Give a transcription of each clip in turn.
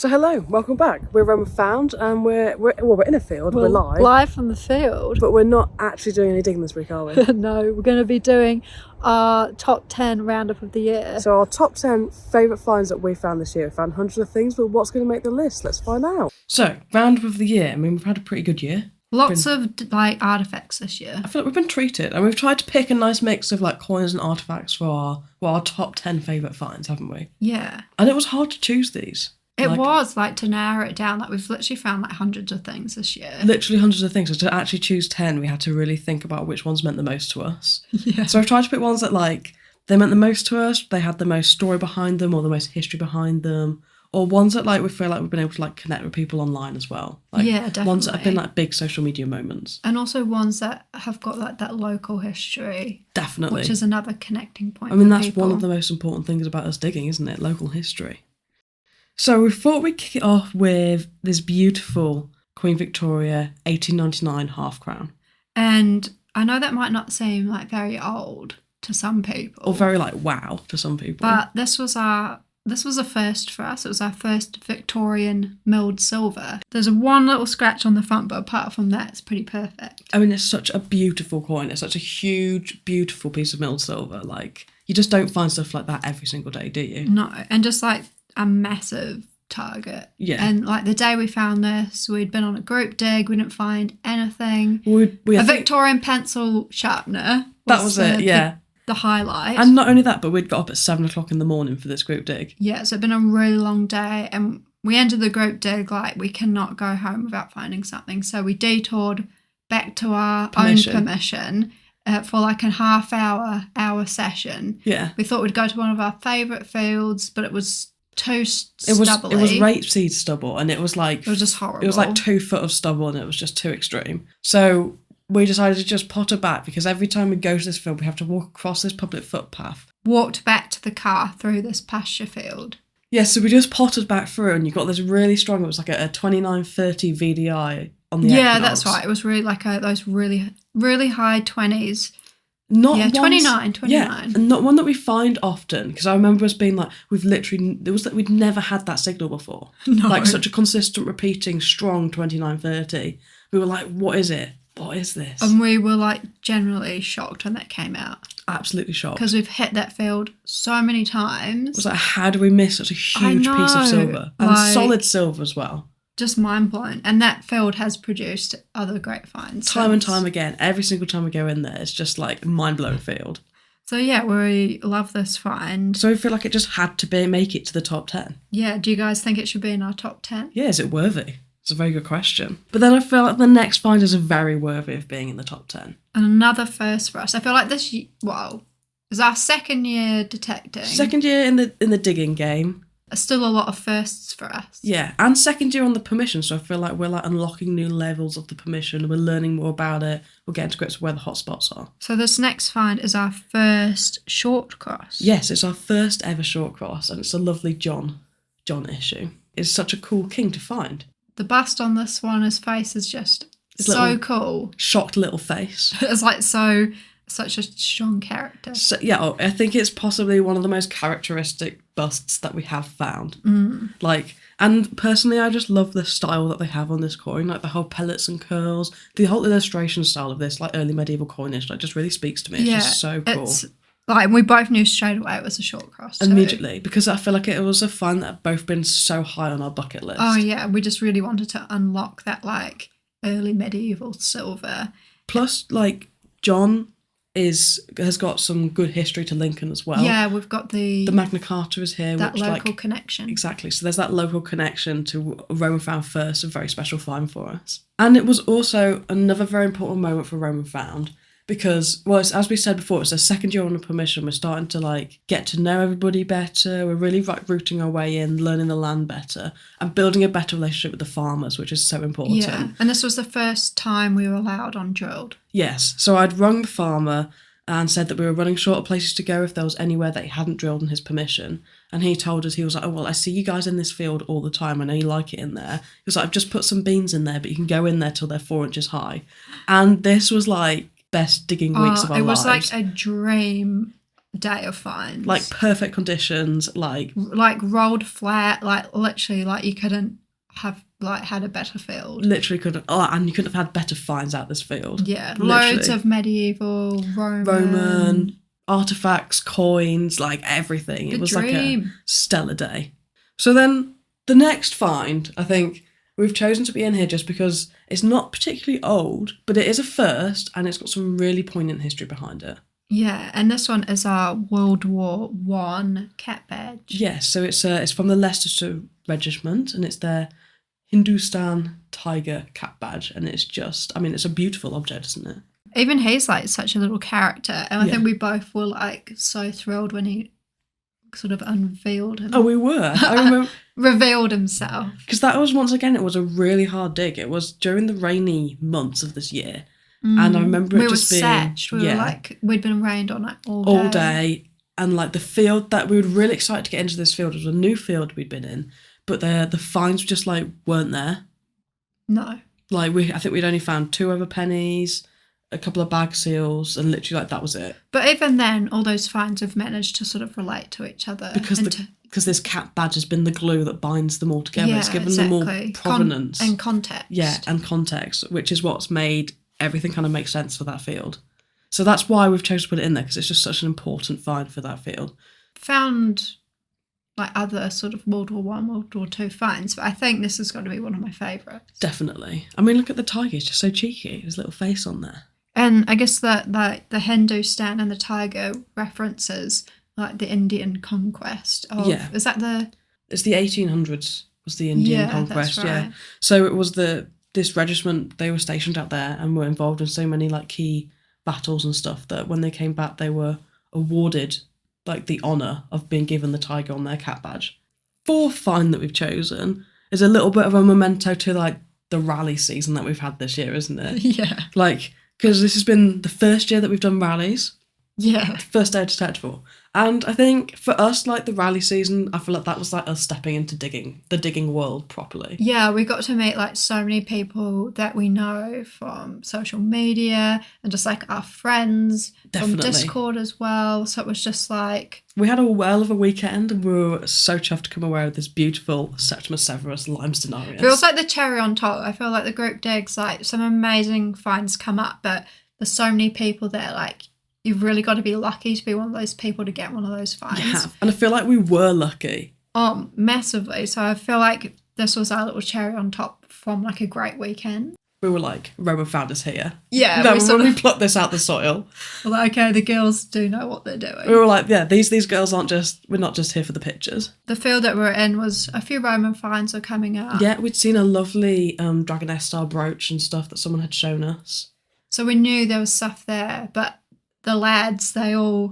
So hello, welcome back. We're Rome Found and we're in a field, we're live. Live from the field. But we're not actually doing any digging this week, are we? No, we're going to be doing our top 10 roundup of the year. So our top 10 favourite finds that we found this year. We found hundreds of things, but what's going to make the list? Let's find out. So, roundup of the year. I mean, we've had a pretty good year. Lots of artifacts this year. I feel like we've been treated, and we've tried to pick a nice mix of coins and artifacts for our top 10 favourite finds, haven't we? Yeah. And it was hard to choose these. It was to narrow it down. We've literally found hundreds of things this year. Literally hundreds of things. So to actually choose 10, we had to really think about which ones meant the most to us. Yeah. So I've tried to pick ones that they meant the most to us, they had the most story behind them or the most history behind them, or ones that we feel like we've been able to connect with people online as well. Yeah, definitely. Ones that have been big social media moments. And also ones that have got that local history. Definitely. Which is another connecting point. I mean, that's people. one of the most important things about us digging, isn't it? Local history. So we thought we'd kick it off with this beautiful Queen Victoria 1899 half crown. And I know that might not seem very old to some people. Or very wow to some people. But this was a first for us. It was our first Victorian milled silver. There's one little scratch on the front, but apart from that, it's pretty perfect. I mean, it's such a beautiful coin. It's such a huge, beautiful piece of milled silver. You just don't find stuff like that every single day, do you? No, and just a massive target. Yeah. And the day we found this, we'd been on a group dig. We didn't find anything. A Victorian pencil sharpener. That was it, yeah. The highlight. And not only that, but we'd got up at 7 o'clock in the morning for this group dig. Yeah, so it'd been a really long day, and we ended the group dig we cannot go home without finding something. So we detoured back to our own permission for a half hour session. Yeah. We thought we'd go to one of our favourite fields, but it was too stubbly. It was rapeseed stubble, and it was it was just horrible. It was 2 foot of stubble, and it was just too extreme. So we decided to just potter back, because every time we go to this field, we have to walk across this public footpath. Walked back to the car through this pasture field. Yeah, so we just pottered back through, and you got this really strong, it was a 2930 VDI on the Yeah, equinox. that's right. It was really those really, really high 20s. Not 29. Yeah, and not one that we find often, because I remember us being we'd never had that signal before. No. Such a consistent, repeating, strong 2930. We were like, what is it? What is this? And we were generally shocked when that came out. Absolutely shocked. Because we've hit that field so many times. It was how do we miss such a huge piece of silver? And solid silver as well. Just mind blowing. And that field has produced other great finds. Time and time again. Every single time we go in there, it's just a mind-blowing field. So yeah, we love this find. So we feel like it just had to make it to the top 10. Yeah, do you guys think it should be in our top 10? Yeah, is it worthy? It's a very good question. But then I feel like the next find is very worthy of being in the top 10. And another first for us. I feel like this, is our second year detecting. Second year in the digging game. Still a lot of firsts for us. Yeah, and second year on the permission, so I feel like we're unlocking new levels of the permission, we're learning more about it, we're getting to grips with where the hotspots are. So this next find is our first short cross. Yes, it's our first ever short cross, and it's a lovely John issue. It's such a cool king to find. The bust on this one, his face is just so cool. Shocked little face. It's such a strong character. So, yeah, I think it's possibly one of the most characteristic busts that we have found. And personally, I just love the style that they have on this coin, the whole pellets and curls, the whole illustration style of this, early medieval coinage, just really speaks to me. It's just so cool. It's we both knew straight away it was a short cross too. Immediately, because I feel like it was a find that had both been so high on our bucket list. Oh yeah, we just really wanted to unlock that early medieval silver. Plus, John has got some good history to Lincoln as well. Yeah, we've got the Magna Carta is here. That local connection. Exactly. So there's that local connection to Roman Found first, a very special find for us. And it was also another very important moment for Roman Found, because, as we said before, it's a second year on the permission. We're starting to get to know everybody better. We're really rooting our way in, learning the land better, and building a better relationship with the farmers, which is so important. Yeah, and this was the first time we were allowed on drilled. Yes, so I'd rung the farmer and said that we were running short of places to go if there was anywhere that he hadn't drilled in his permission. And he told us, he was like, oh, well, I see you guys in this field all the time. I know you like it in there. He was like, I've just put some beans in there, but you can go in there till they're 4 inches high. And this was best digging weeks of our lives. It was a dream day of finds. Like perfect conditions, like rolled flat, like literally like you couldn't have like had a better field. Literally couldn't. Oh, and you couldn't have had better finds out this field. Yeah, literally. Loads of medieval, Roman artifacts, coins, like everything. It was dream. Like a stellar day. So then the next find, I think we've chosen to be in here just because it's not particularly old, but it is a first and it's got some really poignant history behind it. Yeah, and this one is our World War I cat badge. Yes, so it's from the Leicestershire Regiment and it's their Hindustan tiger cat badge, and it's just, I mean, it's a beautiful object, isn't it? Even he's like such a little character, and I think we both were like so thrilled when he sort of unveiled him. Oh, we were. I remember revealed himself, because that was, once again, it was a really hard dig. It was during the rainy months of this year, and I remember it just being satched. We were like, we'd been rained on it all day, and like the field that we were really excited to get into this field was a new field we'd been in, but the finds just like weren't there. No, like I think we'd only found 2 other pennies, a couple of bag seals, and literally like that was it. But even then, all those finds have managed to sort of relate to each other because this cat badge has been the glue that binds them all together. Yeah, it's given them all provenance and context. Yeah, and context, which is what's made everything kind of make sense for that field. So that's why we've chosen to put it in there, because it's just such an important find for that field. Found like other sort of World War I, World War II finds, but I think this has got to be one of my favourites. Definitely. I mean, look at the tiger, it's just so cheeky. His little face on there. And I guess that like the Hindustan and the tiger references like the Indian conquest of, is that the... It's the 1800s was the Indian conquest, that's right. Yeah. So it was this regiment, they were stationed out there and were involved in so many like key battles and stuff that when they came back they were awarded like the honour of being given the tiger on their cat badge. 4th find that we've chosen is a little bit of a memento to like the rally season that we've had this year, isn't it? Yeah. Like, because this has been the first year that we've done rallies. Yeah. First day of detectable. And I think for us, like the rally season, I feel like that was like us stepping into the digging world properly. Yeah, we got to meet like so many people that we know from social media and just like our friends. Definitely. From Discord as well. So it was just like... We had a well of a weekend and we were so chuffed to come away with this beautiful Septimus Severus limestone Arius. Feels like the cherry on top. I feel like the group digs, like some amazing finds come up, but there's so many people there, like... You've really got to be lucky to be one of those people to get one of those finds. Yeah, and I feel like we were lucky. Oh, massively. So I feel like this was our little cherry on top from like a great weekend. We were like, Roman found us here. Yeah. When we plucked this out the soil. We're like, okay, the girls do know what they're doing. We were like, yeah, these girls we're not just here for the pictures. The field that we're in was a few Roman finds are coming up. Yeah, we'd seen a lovely dragoness style brooch and stuff that someone had shown us. So we knew there was stuff there, but the lads, they were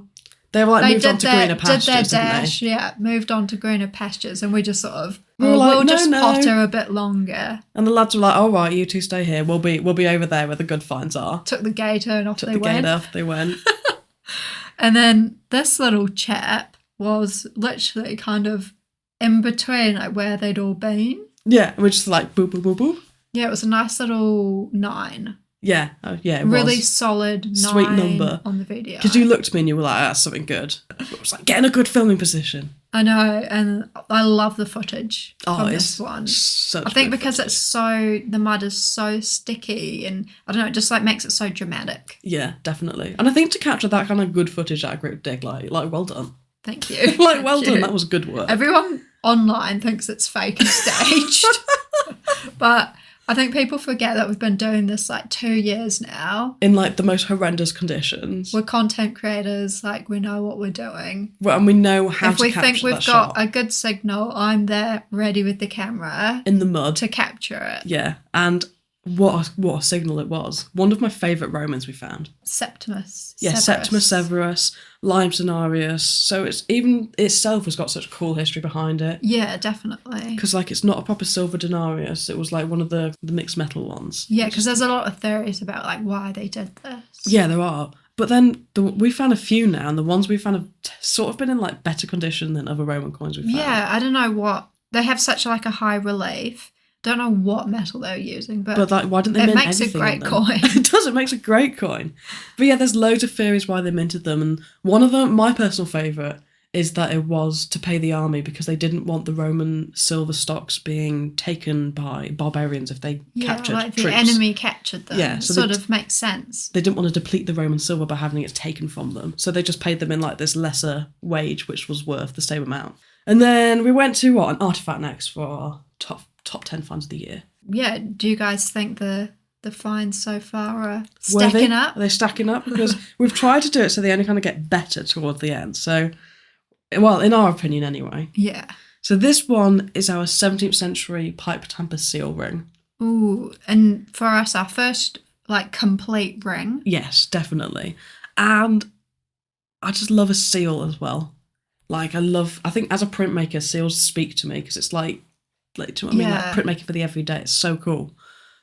like moved on to greener pastures, did their dash, didn't they? Yeah, moved on to greener pastures, and we just sort of we'll just potter a bit longer. And the lads were like, "All right, you two stay here. We'll be over there where the good finds are." Took the gator and off they went. Gator, off they went. And then this little chap was literally kind of in between, like where they'd all been. Yeah, we're just like boop boop boop boop. Yeah, it was a nice little 9. Yeah, it really was. Solid 9 sweet number on the video. Because you looked at me and you were like, "That's something good." It was like, get in a good filming position. I know, and I love the footage from it's this one. Such I think good because footage. the mud is so sticky, and I don't know, it just like makes it so dramatic. Yeah, definitely. And I think to capture that kind of good footage at a group dig, like well done. Thank you. Well done. That was good work. Everyone online thinks it's fake and staged, but I think people forget that we've been doing this like 2 years now. In like the most horrendous conditions. We're content creators, like we know what we're doing. Well, and we know how to capture that shot. If we think we've got a good signal, I'm there ready with the camera. In the mud. To capture it. Yeah, and what a signal it was. One of my favourite Romans we found. Septimus. Yeah, Severus. Septimus Severus, limestone Arius. So it's even itself has got such cool history behind it. Yeah, definitely. Because like it's not a proper silver denarius. It was like one of the mixed metal ones. Yeah, because there's a lot of theories about like why they did this. Yeah, there are. But then we found a few now, and the ones we found have sort of been in like better condition than other Roman coins we've found. Yeah, I don't know what. They have such like a high relief. Don't know what metal they were using, but like, why didn't they it mint makes a everything great in them? coin. It does. It makes a great coin. But yeah, there's loads of theories why they minted them, and one of them, my personal favourite, is that it was to pay the army because they didn't want the Roman silver stocks being taken by barbarians if they captured like the troops. enemy captured them. Yeah, so sort of makes sense. They didn't want to deplete the Roman silver by having it taken from them, so they just paid them in like this lesser wage, which was worth the same amount. And then we went to an artifact next for our top 10 finds of the year. Yeah, do you guys think the finds so far are stacking up? Are they stacking up? Because we've tried to do it so they only kind of get better towards the end. So, well, in our opinion anyway. Yeah. So this one is our 17th century pipe tamper seal ring. Ooh, and for us, our first, like, complete ring. Yes, definitely. And I just love a seal as well. Like, I think as a printmaker, seals speak to me because it's like, do you know what I mean? Like printmaking for the everyday. It's so cool.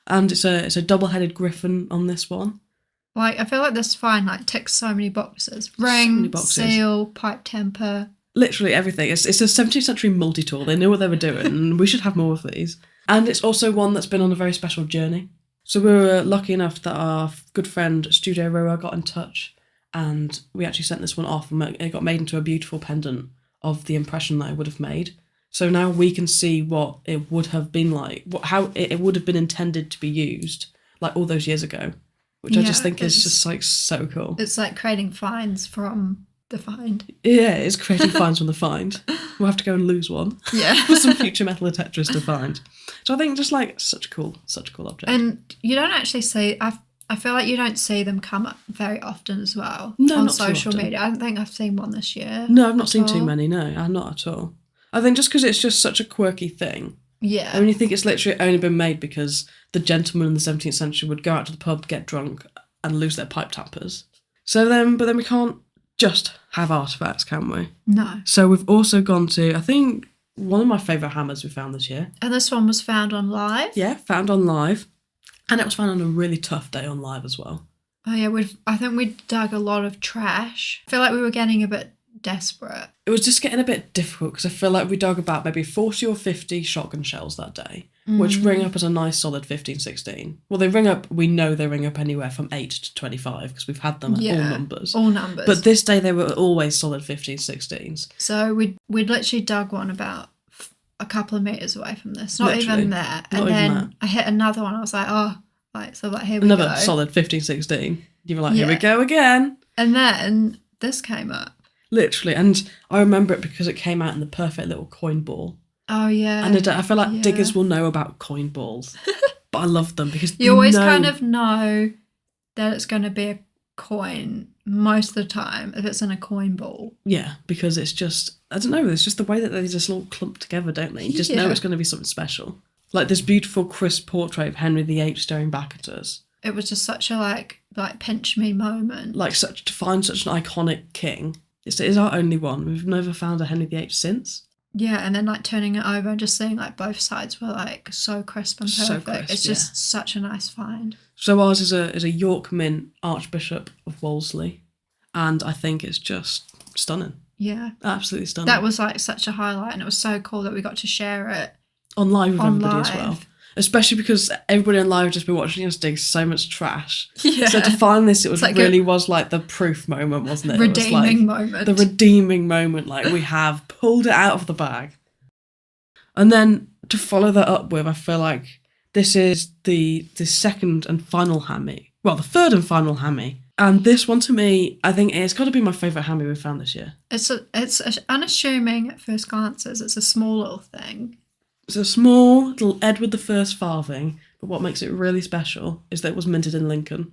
And it's a double-headed griffin on this one. Like, I feel like this find like ticks so many boxes. Ring, seal, pipe temper. Literally everything. It's a 17th century multi-tool. They knew what they were doing, and we should have more of these. And it's also one that's been on a very special journey. So we were lucky enough that our good friend Studio Roa got in touch, and we actually sent this one off, and it got made into a beautiful pendant of the impression that it would have made. So now we can see what it would have been like, how it would have been intended to be used, like all those years ago, which I just think is just like so cool. It's like creating finds from the find. Yeah, it's creating finds from the find. We'll have to go and lose one. Yeah. For some future metal Tetris to find. So I think just like such a cool object. And you don't actually see, I feel like you don't see them come up very often as well on not social media. I don't think I've seen one this year. No, I've not seen too many, no, not at all. I think just because it's just such a quirky thing. Yeah. I mean, you think it's literally only been made because the gentlemen in the 17th century would go out to the pub, get drunk, and lose their pipe tappers. But then we can't just have artefacts, can we? No. So we've also gone to, I think, one of my favourite hammers we found this year. And this one was found on live? Yeah, found on live. And it was found on a really tough day on live as well. Oh yeah, I think we dug a lot of trash. I feel like we were getting a bit desperate. It was just getting a bit difficult because I feel like we dug about maybe 40 or 50 shotgun shells that day, which ring up as a nice solid 15, 16. Well, we know they ring up anywhere from 8 to 25 because we've had them at all numbers. All numbers. But this day they were always solid 15, 16s. So we'd literally dug one about a couple of metres away from this. Not even there. And then I hit another one. I was like, here we go. Another solid 15, 16. You were like, here we go again. And then this came up. Literally. And I remember it because it came out in the perfect little coin ball. Oh, yeah. And I feel like diggers will know about coin balls. But I love them because you always kind of know that it's going to be a coin most of the time if it's in a coin ball. Yeah, because it's just, I don't know, it's just the way that they just all clump together, don't they? You just know it's going to be something special. Like this beautiful crisp portrait of Henry VIII staring back at us. It was just such a like pinch me moment. Like to find such an iconic king. It is our only one. We've never found a Henry VIII since. Yeah, and then like turning it over and just seeing like both sides were like so crisp and perfect. So crisp, it's just such a nice find. So ours is a York Mint Archbishop of Wolseley, and I think it's just stunning. Yeah, absolutely stunning. That was like such a highlight, and it was so cool that we got to share it on live with everybody as well. Especially because everybody on live had just been watching us dig so much trash. Yeah. So to find this, it was like was like the proof moment, wasn't it? Redeeming moment. The redeeming moment. Like we have pulled it out of the bag. And then to follow that up with, I feel like this is the second and final hammy. Well, the third and final hammy. And this one to me, I think it's got to be my favourite hammy we've found this year. It's unassuming at first glances. It's a small little thing. It's a small little Edward I farthing, but what makes it really special is that it was minted in Lincoln.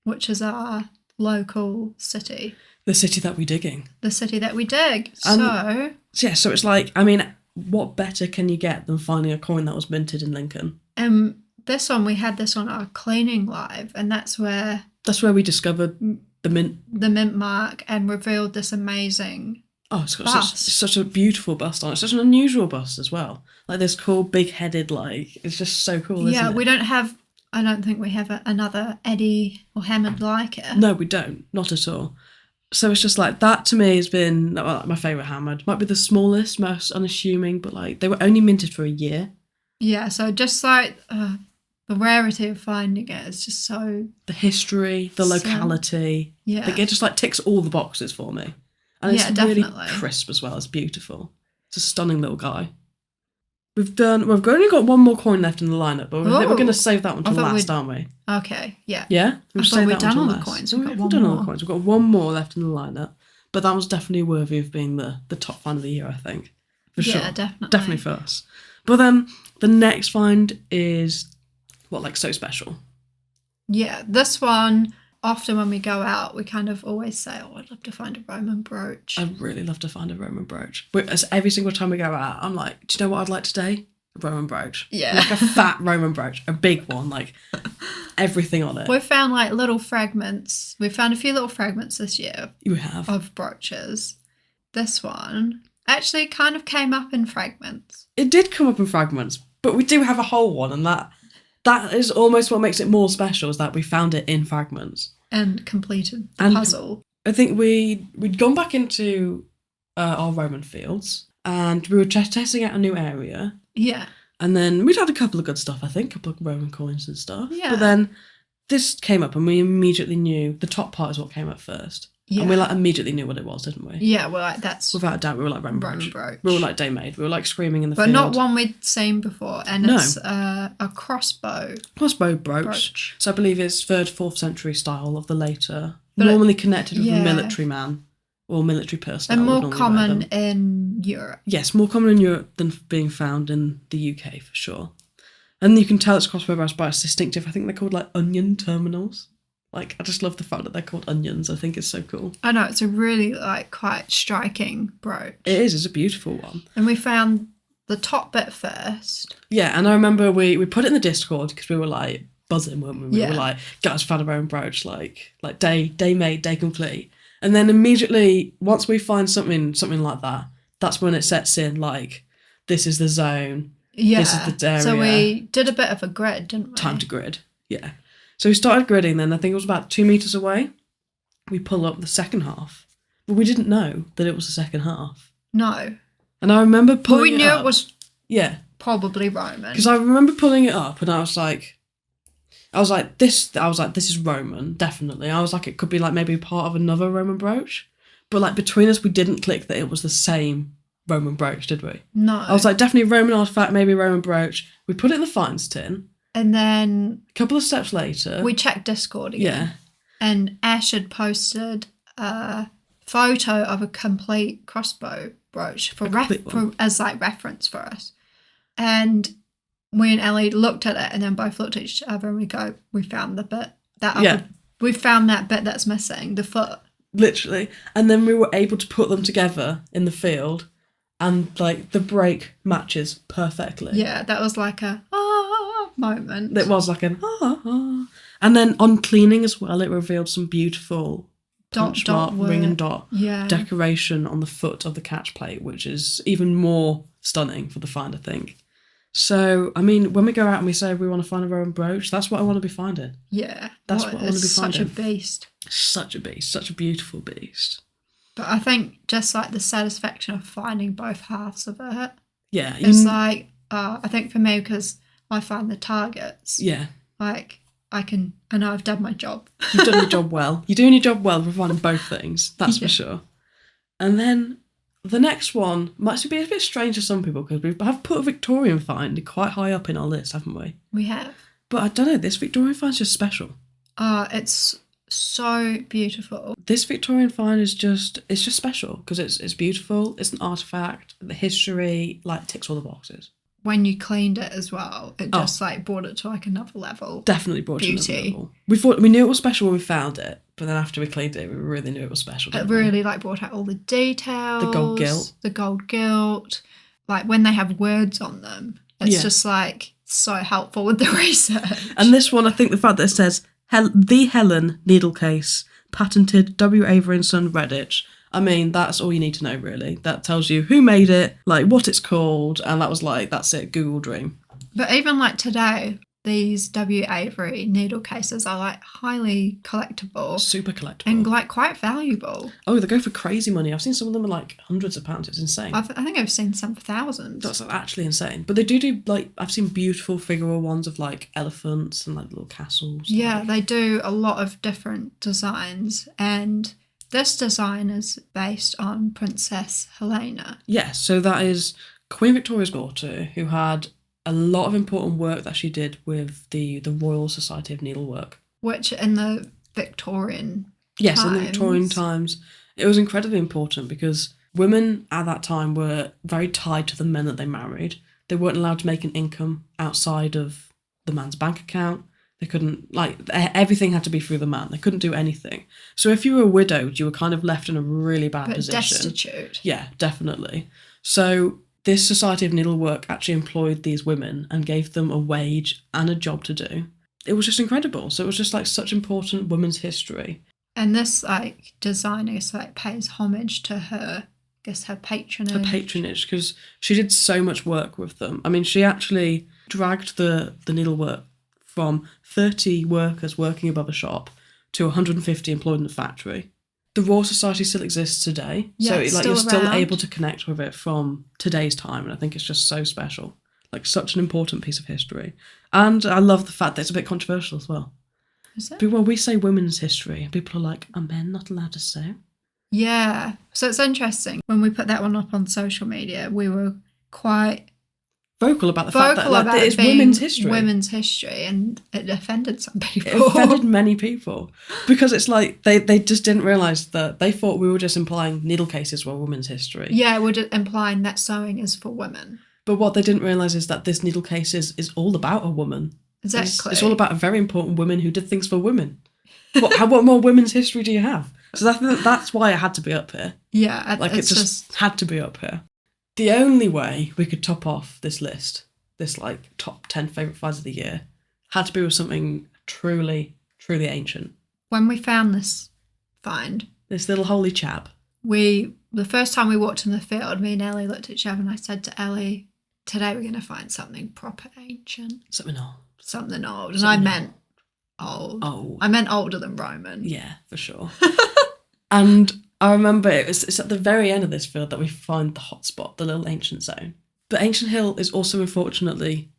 Which is our local city. The city that we're digging. The city that we dig. So it's like, I mean, what better can you get than finding a coin that was minted in Lincoln? This one, we had this on our cleaning live, and that's where we discovered the mint. The mint mark, and revealed this amazing it's got such a beautiful bust on it. It's such an unusual bust as well. Like this cool, big-headed, like, it's just so cool, isn't it? I don't think we have another Eddie or Hammond like it. No, we don't. Not at all. So it's just like, that to me has been my favourite hammer. It might be the smallest, most unassuming, but like, they were only minted for a year. Yeah, so just like the rarity of finding it is just so... The history, the locality. Yeah. Like, it just like ticks all the boxes for me. And it's definitely. really crisp as well. It's beautiful. It's a stunning little guy. We've only got one more coin left in the lineup, but we're going to save that one till last, aren't we? Okay, yeah. Yeah? I thought we'd done all the coins. We've got done all the coins. We've got one more left in the lineup, but that was definitely worthy of being the top find of the year, I think. For sure. Yeah, definitely. Definitely for us. But then the next find is, so special? Yeah, this one, often when we go out, we kind of always say, oh, I'd love to find a Roman brooch. I'd really love to find a Roman brooch. But every single time we go out, I'm like, do you know what I'd like today? A Roman brooch. Yeah. Like a fat Roman brooch. A big one, like everything on it. We've found like little fragments. We've found a few little fragments this year. You have. Of brooches. This one actually kind of came up in fragments. It did come up in fragments, but we do have a whole one, and that is almost what makes it more special, is that we found it in fragments. And completed the puzzle. I think we'd gone back into our Roman fields, and we were testing out a new area. Yeah. And then we'd had a couple of good stuff, I think, a couple of Roman coins and stuff. Yeah. But then this came up, and we immediately knew the top part is what came up first. Yeah. And we immediately knew what it was, didn't we? Yeah, we're like, that's... Without a doubt, we were like Roman brooch. We were like day made. We were like screaming in the field. But not one we'd seen before. And it's a crossbow. Crossbow brooch. So I believe it's 3rd, 4th century style of the later, normally connected with a military man or military personnel. And more common in Europe. Yes, more common in Europe than being found in the UK for sure. And you can tell it's crossbow brooch by its distinctive, I think they're called like onion terminals. Like, I just love the fact that they're called onions. I think it's so cool. I know, it's a really, quite striking brooch. It is. It's a beautiful one. And we found the top bit first. Yeah, and I remember we put it in the Discord because we were, buzzing, weren't we? We were like, guys, found our own brooch, like day made, day complete. And then immediately, once we find something like that, that's when it sets in, this is the zone. Yeah. This is the area. So we did a bit of a grid, didn't we? Time to grid, yeah. So we started gridding then, I think it was about 2 metres away. We pulled up the second half. But we didn't know that it was the second half. No. And I remember pulling it up. But we knew it was probably Roman. Because I remember pulling it up and I was like, this is Roman, definitely. I was like, it could be maybe part of another Roman brooch. But between us, we didn't click that it was the same Roman brooch, did we? No. I was like, definitely Roman artifact, maybe Roman brooch. We put it in the finds tin. And then... a couple of steps later... we checked Discord again. Yeah. And Ash had posted a photo of a complete crossbow brooch as reference for us. And we and Ellie looked at it and then both looked at each other and we found the bit. We found that bit that's missing, the foot. Literally. And then we were able to put them together in the field and the break matches perfectly. Yeah, that was like a moment. It was like an And then on cleaning as well, it revealed some beautiful dot ring and dot decoration on the foot of the catch plate, which is even more stunning for the find, I think. So, I mean, when we go out and we say we want to find a Roman brooch, that's what I want to be finding. Yeah. That's what I want to be finding. Such a beast. Such a beast. Such a beautiful beast. But I think just the satisfaction of finding both halves of it. Yeah. It's I think for me, because I find the targets. Yeah. I know I've done my job. You've done your job well. You're doing your job well for finding both things. That's for sure. And then the next one might be a bit strange to some people because we have put a Victorian find quite high up in our list, haven't we? We have. But I don't know, this Victorian find's just special. It's so beautiful. This Victorian find is just special because it's beautiful, it's an artefact, the history ticks all the boxes. When you cleaned it as well, it just brought it to another level. Definitely brought it to another level. We knew it was special when we found it, but then after we cleaned it, we really knew it was special. It really brought out all the details. The gold gilt. When they have words on them, it's just so helpful with the research. And this one, I think the fact that it says the Helen needle case, patented W. Avery & Son, Redditch. I mean, that's all you need to know, really. That tells you who made it, what it's called, and that was that's it, Google Dream. But even today, these W. Avery needle cases are like highly collectible. Super collectible. And like quite valuable. Oh, they go for crazy money. I've seen some of them are like hundreds of pounds. It's insane. I think I've seen some for thousands. That's actually insane. But they do like, I've seen beautiful figural ones of like elephants and like little castles. Yeah, like. they do a lot of different designs, and this design is based on Princess Helena. Yes, so that is Queen Victoria's daughter, who had a lot of important work that she did with the Royal Society of Needlework. Which in the Victorian Yes, times. in the Victorian times, it was incredibly important because women at that time were very tied to the men that they married. They weren't allowed to make an income outside of the man's bank account. They couldn't, like, everything had to be through the man. They couldn't do anything. So if you were widowed, you were kind of left in a really bad position. Destitute. Yeah, definitely. So this Society of Needlework actually employed these women and gave them a wage and a job to do. It was just incredible. So it was just like such important women's history. And this like designer like pays homage to her, I guess her patronage. Her patronage, because she did so much work with them. I mean, she actually dragged the needlework from 30 workers working above a shop to 150 employed in the factory. The Royal Society still exists today, yeah, so like you're still around. able to connect with it from today's time, and I think it's just so special, like such an important piece of history. And I love the fact that it's a bit controversial as well. Is it? But when we say women's history, and people are like, "Are men not allowed to sew?" Yeah, so it's interesting. When we put that one up on social media, we were quite vocal about the fact that like, it is women's history. Women's history, and it offended some people. It offended many people because it's like they just didn't realise that they thought we were just implying needle cases were women's history. Yeah, we're just implying that sewing is for women. But what they didn't realise is that this needle case is all about a woman. Exactly. It's all about a very important woman who did things for women. What more women's history do you have? So that's why it had to be up here. Yeah, like it just had to be up here. The only way we could top off this list, this like top 10 favourite finds of the year, had to be with something truly, truly ancient. When we found this find, this little holy chap, the first time we walked in the field, me and Ellie looked at each other and I said to Ellie, today we're going to find something proper ancient. Something old. Something old. And I meant old. Oh. I meant older than Roman. Yeah, for sure. And I remember it's at the very end of this field that we find the hotspot, the little ancient zone. But Ancient Hill is also, unfortunately,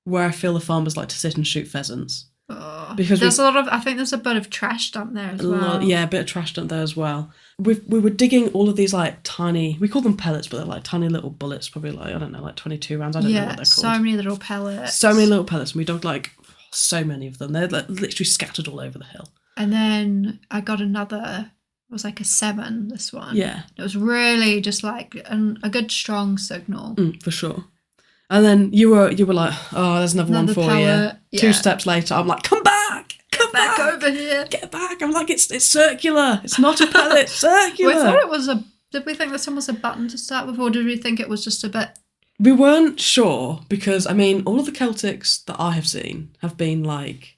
where I feel the farmers like to sit and shoot pheasants. Oh, because there's I think there's a bit of trash dumped there as well. Yeah, a bit of trash dumped there as well. We were digging all of these like tiny, we call them pellets, but they're like tiny little bullets, probably like, I don't know, like 22 rounds. I don't know what they're called. So many little pellets. So many little pellets, and we dug like so many of them. They're like, literally scattered all over the hill. And then I got another, it was like a 7, this one. Yeah. It was really just like a good strong signal. For sure. And then you were like, oh, there's another one for pellet. you. 2 steps later, I'm like, come back! Come back over here. Get back. I'm like, it's circular. It's not a pellet, it's circular. We thought it was did we think this one was a button to start with, or did we think it was just a bit? We weren't sure because, I mean, all of the Celtics that I have seen have been like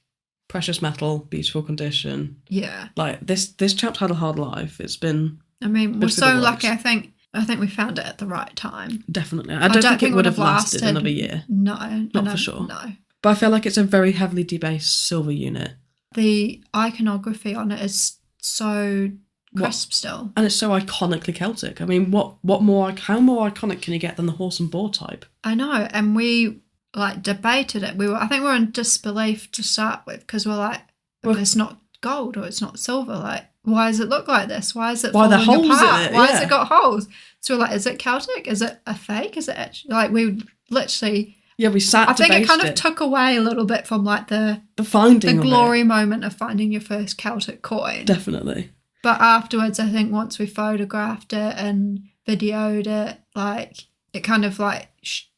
precious metal, beautiful condition. Yeah. Like this chap's had a hard life. It's been. I mean, we're so lucky. I think we found it at the right time. Definitely. I don't think it would have lasted another year. No. Not for sure. No. But I feel like it's a very heavily debased silver unit. The iconography on it is so crisp still. And it's so iconically Celtic. I mean, how more iconic can you get than the horse and boar type? I know. And we like debated it. I think we were in disbelief to start with because we're like, well, it's not gold or it's not silver. Like, why does it look like this? Why is it falling apart? Why are there holes in it? Why has it got holes? So we're like, is it Celtic? Is it a fake? Is it actually, like, we literally... Yeah, we sat. I think it kind of took away a little bit from like the glory moment of finding your first Celtic coin. Definitely. But afterwards, I think once we photographed it and videoed it, like it kind of like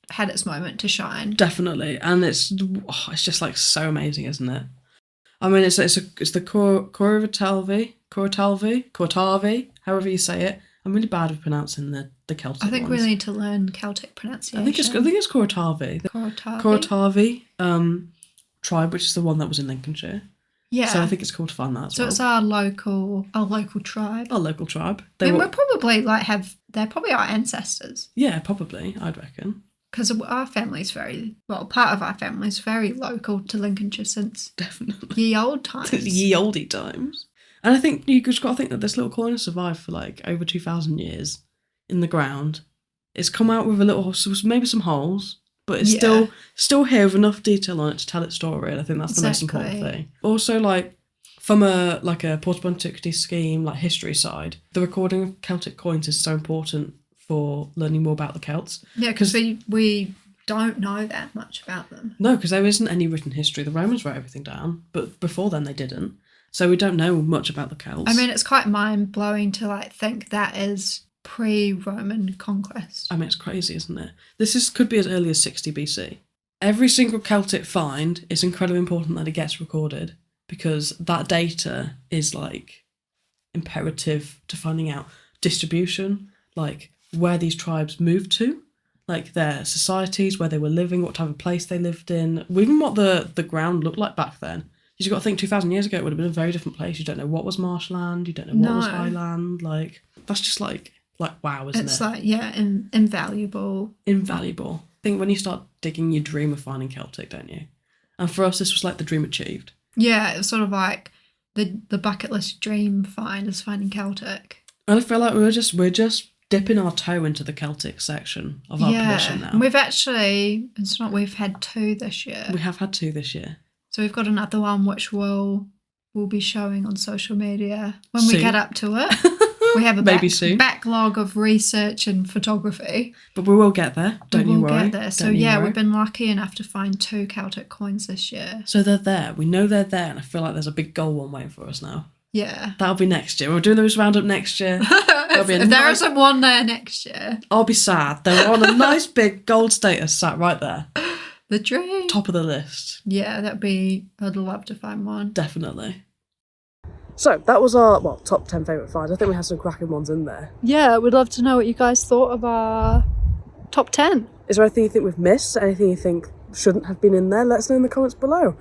had its moment to shine. Definitely, and it's just like so amazing, isn't it? I mean, it's the Cortavi, however you say it. I'm really bad at pronouncing the Celtic I think ones. we need to learn Celtic pronunciation. I think it's Cortavi. The Cortavi tribe, which is the one that was in Lincolnshire. Yeah. So I think it's cool to find that as well. So it's our local tribe. Our local tribe. We're probably they're probably our ancestors. Yeah, probably, I'd reckon. because our family's part of our family's very local to Lincolnshire since Definitely. ye old times. Ye olde times. And I think you just got to think that this little coin has survived for like over 2,000 years in the ground. It's come out with maybe some holes, but it's still here with enough detail on it to tell its story. And I think that's the most important thing. Also, like from a portable antiquity scheme, like history side, the recording of Celtic coins is so important for learning more about the Celts. Yeah, because we don't know that much about them. No, because there isn't any written history. The Romans wrote everything down, but before then they didn't. So we don't know much about the Celts. I mean, it's quite mind-blowing to like think that is pre-Roman conquest. I mean, it's crazy, isn't it? Could be as early as 60 BC. Every single Celtic find is incredibly important that it gets recorded, because that data is like imperative to finding out distribution, like where these tribes moved to, like their societies, where they were living, what type of place they lived in, even what the ground looked like back then. You've got to think 2,000 years ago it would have been a very different place. You don't know what was marshland, you don't know what was highland. Like, that's just like wow, isn't it? It's like, invaluable. Invaluable. I think when you start digging, you dream of finding Celtic, don't you? And for us, this was like the dream achieved. Yeah, it was sort of like the bucket list dream find is finding Celtic. And I feel like we're just dipping our toe into the Celtic section of our permission now. We've had 2 this year. We have had 2 this year. So we've got another one which we'll be showing on social media when we get up to it. We have a backlog of research and photography. But we will get there, don't you worry. We'll get there. So we've been lucky enough to find 2 Celtic coins this year. So they're there. We know they're there, and I feel like there's a big goal one waiting for us now. Yeah. That'll be next year. We're doing this roundup next year. If there isn't one there next year, I'll be sad. They're on a nice big gold status sat right there. The dream. Top of the list. Yeah, I'd love to find one. Definitely. So, that was our, top 10 favourite finds. I think we had some cracking ones in there. Yeah, we'd love to know what you guys thought of our top 10. Is there anything you think we've missed? Anything you think shouldn't have been in there? Let us know in the comments below.